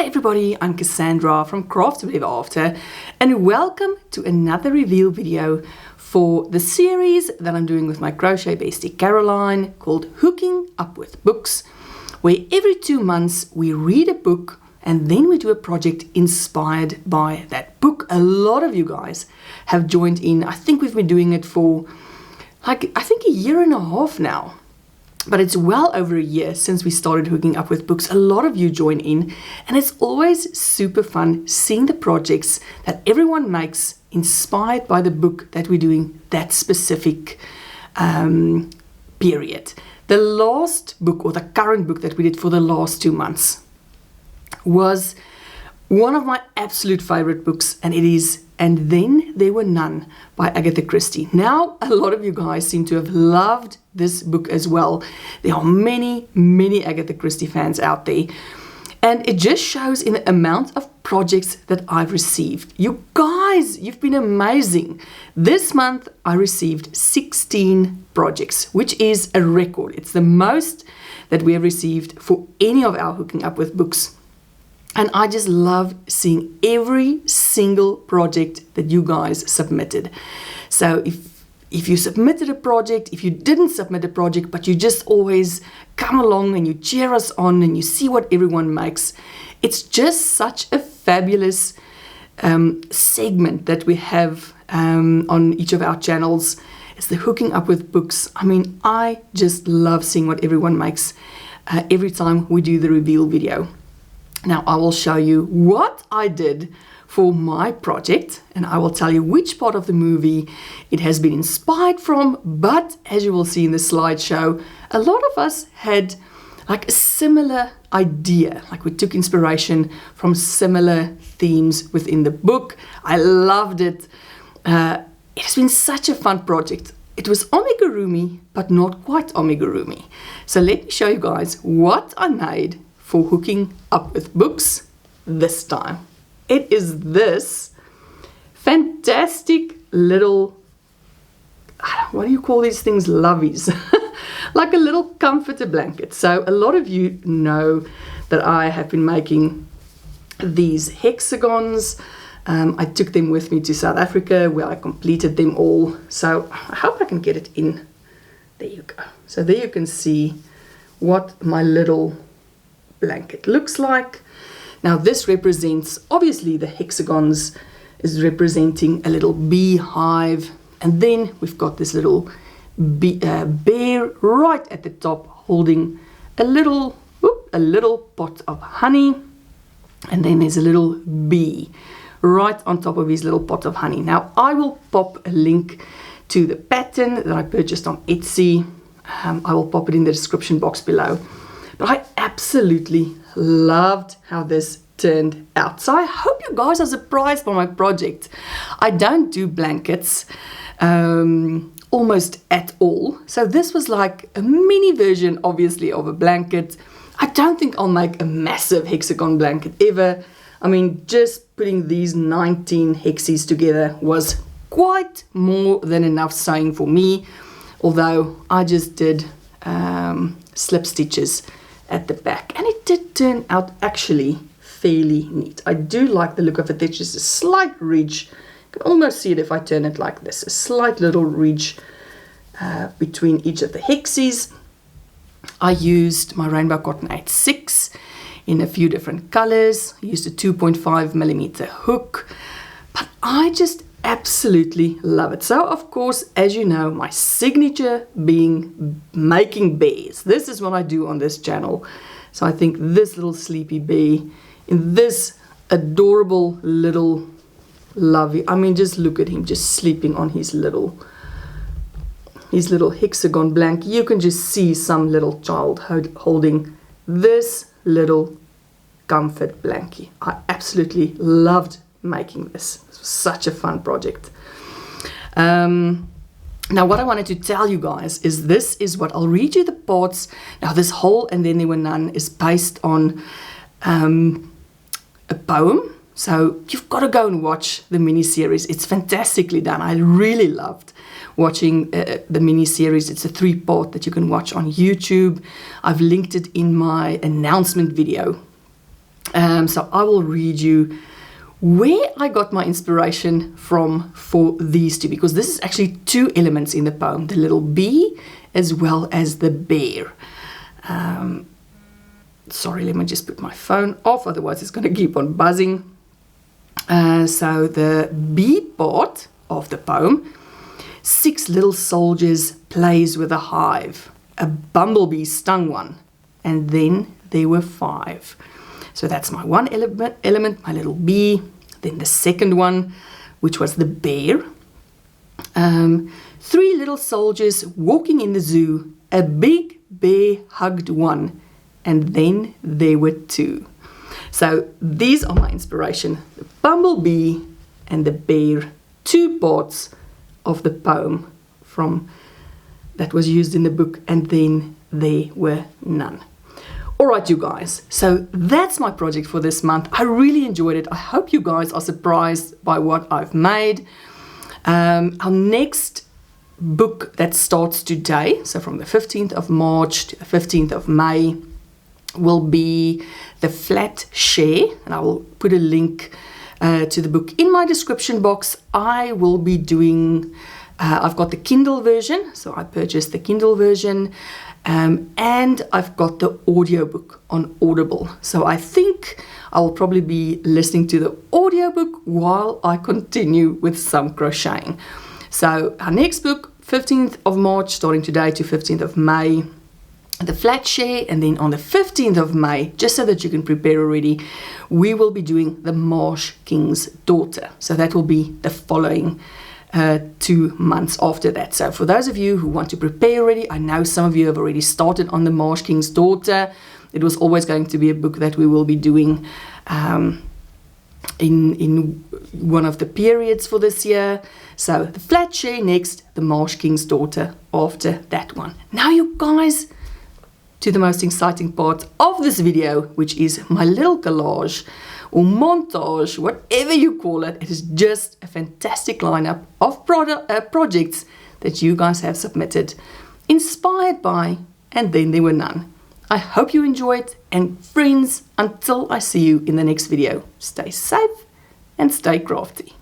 everybody, I'm Cassandra from Craft Ever After, and welcome to another reveal video for the series that I'm doing with my crochet bestie Caroline called Hooking Up with Books, where every 2 months we read a book and then we do a project inspired by that book. A lot of you guys have joined in. I think we've been doing it for a year and a half now. But it's well over a year since we started hooking up with books. A lot of you join in, and it's always super fun seeing the projects that everyone makes inspired by the book that we're doing that specific period. The last book, or the current book that we did for the last 2 months, was one of my absolute favorite books, and it is And Then There Were None by Agatha Christie. Now, a lot of you guys seem to have loved this book as well. There are many, many Agatha Christie fans out there. And it just shows in the amount of projects that I've received. You guys, you've been amazing. This month, I received 16 projects, which is a record. It's the most that we have received for any of our Hooking Up with books. And I just love seeing every single project that you guys submitted. So if you submitted a project, if you didn't submit a project, but you just always come along and you cheer us on and you see what everyone makes, it's just such a fabulous segment that we have on each of our channels. It's the Hooking Up with Books. I mean, I just love seeing what everyone makes every time we do the reveal video. Now I will show you what I did for my project, and I will tell you which part of the movie it has been inspired from. But as you will see in the slideshow, a lot of us had like a similar idea, like we took inspiration from similar themes within the book. I loved it. It has been such a fun project. It was amigurumi, but not quite amigurumi. So let me show you guys what I made for Hooking Up with Books this time. It is this fantastic little, what do you call these things, lovies? Like a little comforter blanket. So a lot of you know that I have been making these hexagons. I took them with me to South Africa where I completed them all. So I hope I can get it in. There you go. So there you can see what my little blanket looks like. Now this represents, obviously the hexagons is representing a little beehive, and then we've got this little bear right at the top holding a little pot of honey, and then there's a little bee right on top of his little pot of honey. Now I will pop a link to the pattern that I purchased on Etsy. I will pop it in the description box below. But I absolutely loved how this turned out. So I hope you guys are surprised by my project. I don't do blankets almost at all. So this was like a mini version, obviously, of a blanket. I don't think I'll make a massive hexagon blanket ever. I mean, just putting these 19 hexies together was quite more than enough sewing for me. Although I just did slip stitches at the back, and it did turn out actually fairly neat. I do like the look of it. There's just a slight ridge. You can almost see it if I turn it like this, a slight little ridge between each of the hexies. I used my Rainbow Cotton 8/6 in a few different colors. I used a 2.5mm hook, but I just absolutely love it. So of course, as you know, my signature being making bears. This is what I do on this channel. So I think this little sleepy bear in this adorable little lovey. I mean, just look at him just sleeping on his little hexagon blanket. You can just see some little child holding this little comfort blankie. I absolutely loved making this. It was such a fun project. Now what I wanted to tell you guys is this is what I'll read you the parts. Now this whole And Then There Were None is based on a poem. So you've got to go and watch the mini-series. It's fantastically done. I really loved watching the mini-series. It's a 3-part that you can watch on YouTube. I've linked it in my announcement video So I will read you where I got my inspiration from for these two, because this is actually two elements in the poem, the little bee as well as the bear. Sorry, let me just put my phone off, otherwise it's going to keep on buzzing. So the bee part of the poem: 6 little soldiers plays with a hive, a bumblebee stung one, and then there were 5. So that's my one element, my little bee. Then the second one, which was the bear. 3 little soldiers walking in the zoo, a big bear hugged one, and then there were 2. So these are my inspiration: the bumblebee and the bear, 2 parts of the poem that was used in the book, and then there were none. All right, you guys, so that's my project for this month. I really enjoyed it. I hope you guys are surprised by what I've made. Our next book that starts today, so from the 15th of March to the 15th of May, will be The Flat Share, and I will put a link to the book in my description box. I will be doing, I've got the Kindle version, so I purchased the Kindle version, and I've got the audiobook on Audible. So I think I will probably be listening to the audiobook while I continue with some crocheting. So our next book, 15th of March, starting today to 15th of May, The Flat Share, and then on the 15th of May, just so that you can prepare already, we will be doing The Marsh King's Daughter. So that will be the following 2 months after that. So for those of you who want to prepare already, I know some of you have already started on The Marsh King's Daughter. It was always going to be a book that we will be doing in one of the periods for this year. So The Flat Share next, The Marsh King's Daughter after that one. Now you guys, to the most exciting part of this video, which is my little collage or montage, whatever you call it. It is just a fantastic lineup of projects that you guys have submitted, inspired by, and then there were none. I hope you enjoyed, and friends, until I see you in the next video, stay safe and stay crafty.